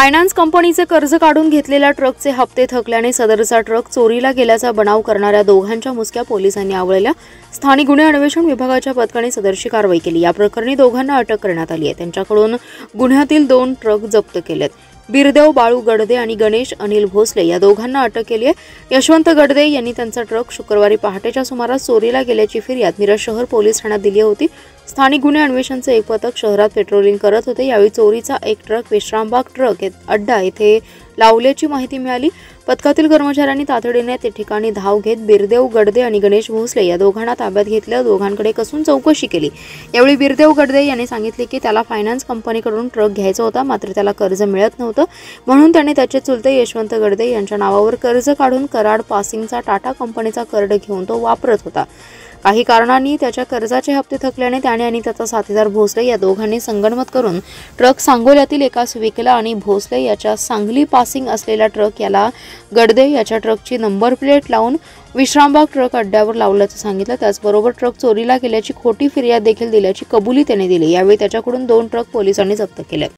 Finance कंपनीचे कर्ज काढून घेतलेल्या ट्रकचे हप्ते थकल्याने सदरचा ट्रक चोरीला गेल्याचा बनाव करणाऱ्या दोघांच्या मुसक्या पोलिसांनी आवळल्या। स्थानिक गुन्हे अन्वेषण विभागाच्या पथकाने सदरची कारवाई केली। या प्रकरणी दोघांना अटक करण्यात आली आहे। त्यांच्याकडून गुन्ह्यातील 2 ट्रक जप्त केलेत। बिरदेव बाळू गडदे आणि गणेश अनिल भोसले या दोघांना अटक केली आहे। यशवंत गडदे यांनी त्यांचा ट्रक शुक्रवारी पहाटेच्या सुमारास चोरीला गेल्याची फिर्याद मिरज शहर पोलीस ठाण्यात दिली होती। स्थानिक गुन्हे अन्वेषणचे एक पथक शहरात पेट्रोलिंग करत होते। यावेळी चोरीचा एक ट्रक विश्रामबाग ट्रक अड्डा येथे लावल्याची माहिती मिळाली। पथकातील कर्मचाऱ्यांनी तातडीने ते ठिकाणी धाव घेत बिरदेव गडदे आणि गणेश भोसले या दोघांना ताब्यात घेतले। दोघांकडे कसून चौकशी केली। यावेळी बिरदेव गडदे यांनी सांगितले की त्याला फायनान्स कंपनीकडून ट्रक घ्यायचा होता, मात्र त्याला कर्ज मिळत नव्हतं, म्हणून त्याने त्याचे चुलते यशवंत गडदे यांच्या नावावर कर्ज काढून कराड पासिंगचा टाटा कंपनीचा कार्ड घेऊन तो वापरत होता। काही कारणांनी त्याच्या कर्जाचे हप्ते थकल्याने त्याने आणि त्याचा साथीदार भोसले या दोघांनी संगनमत करून ट्रक सांगोल्यातील एकास विकला आणि भोसले याच्या सांगली पासिंग असलेला ट्रक याला गडदे याच्या ट्रकची नंबर प्लेट लावून विश्रामबाग ट्रक अड्ड्यावर लावल्याचं सांगितलं। त्याचबरोबर ट्रक चोरीला गेल्याची खोटी फिर्याद देखील दिल्याची कबुली त्याने दिली। यावेळी त्याच्याकडून 2 ट्रक पोलिसांनी जप्त केले।